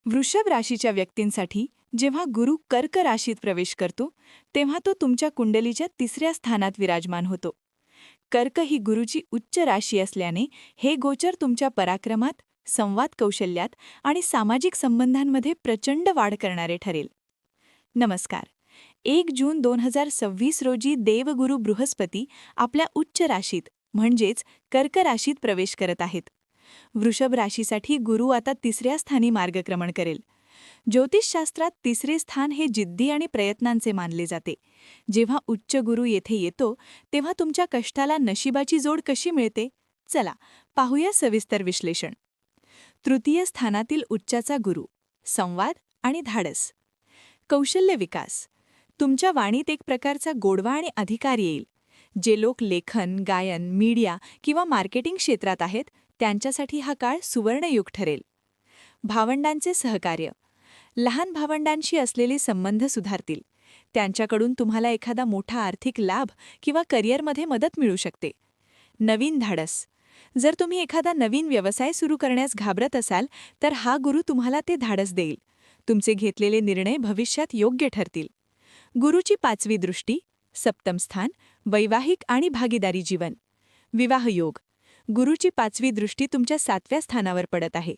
वृषभ राशीच्या व्यक्तींसाठी जेव्हा गुरु कर्क राशीत प्रवेश करतो तेव्हा तो तुमच्या कुंडलीच्या तिसऱ्या स्थानात विराजमान होतो. कर्क ही गुरुची उच्च राशी असल्याने हे गोचर तुमच्या पराक्रमात, संवाद कौशल्यात आणि सामाजिक संबंधांमध्ये प्रचंड वाढ करणारे ठरेल. नमस्कार. 1 जून 2026 रोजी देवगुरु बृहस्पती आपल्या उच्च राशीत म्हणजेच कर्क राशीत प्रवेश करत आहेत. वृषभ राशीसाठी गुरु आता तिसऱ्या स्थानी मार्गक्रमण करेल. ज्योतिषशास्त्रात तिसरे स्थान हे जिद्दी आणि प्रयत्नांचे मानले जाते. जेव्हा उच्च गुरु येथे येतो तेव्हा तुमच्या कष्टाला नशिबाची जोड कशी मिळते? चला पाहूया सविस्तर विश्लेषण. तृतीय स्थानातील उच्चाचा गुरु, संवाद आणि धाडस. कौशल्य विकास. तुमच्या वाणीत एक प्रकारचा गोडवा आणि अधिकार येईल. जे लोक लेखन, गायन, मीडिया किंवा मार्केटिंग क्षेत्रात आहेत त्यांच्यासाठी हा काळ सुवर्णयुग ठरेल. भावंडांचे सहकार्य. लहान भावंडांशी असलेले संबंध सुधारतील. त्यांच्याकडून तुम्हाला एखादा मोठा आर्थिक लाभ किंवा करिअरमध्ये मदत मिळू शकते. नवीन धाडस. जर तुम्ही एखादा नवीन व्यवसाय सुरू करण्यास घाबरत असाल तर हा गुरु तुम्हाला ते धाडस देईल. तुमचे घेतलेले निर्णय भविष्यात योग्य ठरतील. गुरुची 5वी दृष्टी, सप्तम स्थान, वैवाहिक आणि भागीदारी जीवन. विवाह योग. गुरुची 5वी दृष्टी तुमच्या 7व्या स्थानावर पडत आहे.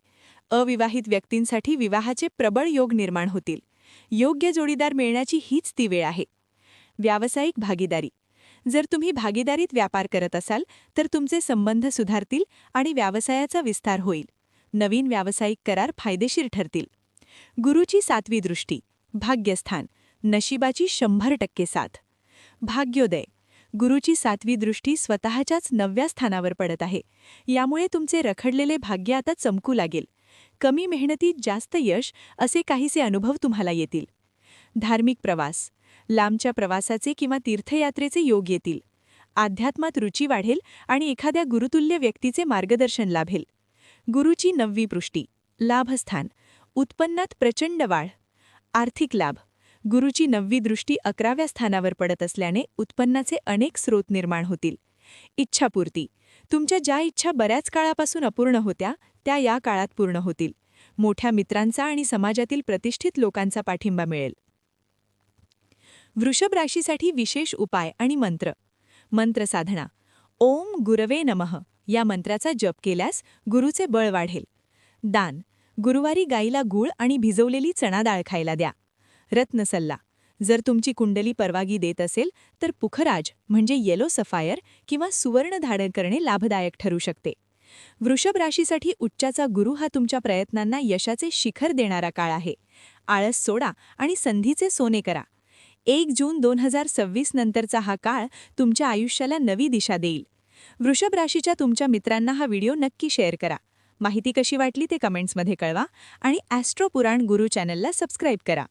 अविवाहित व्यक्तींसाठी विवाहाचे प्रबळ योग निर्माण होतील. योग्य जोडीदार मिळण्याची हीच ती वेळ आहे. व्यावसायिक भागीदारी. जर तुम्ही भागीदारीत व्यापार करत असाल तर तुमचे संबंध सुधारतील आणि व्यवसायाचा विस्तार होईल. नवीन व्यावसायिक करार फायदेशीर ठरतील. गुरुची 7वी दृष्टी, भाग्यस्थान, नशिबाची 100% साथ. भाग्योदय. गुरुची 7वी दृष्टी स्वतःच्याच 9व्या स्थानावर पडत आहे. यामुळे तुमचे रखडलेले भाग्य आता चमकू लागेल. कमी मेहनतीत जास्त यश असे काहीसे अनुभव तुम्हाला येतील. धार्मिक प्रवास. लांबच्या प्रवासाचे किंवा तीर्थयात्रेचे योग येतील. अध्यात्मात रुची वाढेल आणि एखाद्या गुरुतुल्य व्यक्तीचे मार्गदर्शन लाभेल. गुरुची 9वी दृष्टी, लाभस्थान, उत्पन्नात प्रचंड वाढ. आर्थिक लाभ. गुरुची 9वी दृष्टी 11व्या स्थानावर पडत असल्याने उत्पन्नाचे अनेक स्रोत निर्माण होतील. इच्छापूर्ती. तुमच्या ज्या इच्छा बऱ्याच काळापासून अपूर्ण होत्या त्या या काळात पूर्ण होतील. मोठ्या मित्रांचा आणि समाजातील प्रतिष्ठित लोकांचा पाठिंबा मिळेल. वृषभ राशीसाठी विशेष उपाय आणि मंत्र. मंत्रसाधना. ओम गुरवे नमः या मंत्राचा जप केल्यास गुरुचे बळ वाढेल. दान. गुरुवारी गाईला गूळ आणि भिजवलेली चणा डाळ खायला द्या. रत्नसल्ला. जर तुमची कुंडली परवागी देत असेल तर पुखराज म्हणजे येलो सफायर किंवा सुवर्ण धारण करणे लाभदायक ठरू शकते. वृषभ राशीसाठी उच्चाचा गुरु हा तुमच्या प्रयत्नांना यशाचे शिखर देणारा काळ आहे. आळस सोडा आणि संधीचे सोने करा. 1 जून 2026 नंतरचा हा काळ तुमच्या आयुष्याला नवी दिशा देईल. वृषभ राशीच्या तुमच्या मित्रांना हा व्हिडिओ नक्की शेअर करा. माहिती कशी वाटली ते कमेंट्समध्ये कळवा आणि ॲस्ट्रो पुराण गुरु चॅनलला सबस्क्राईब करा.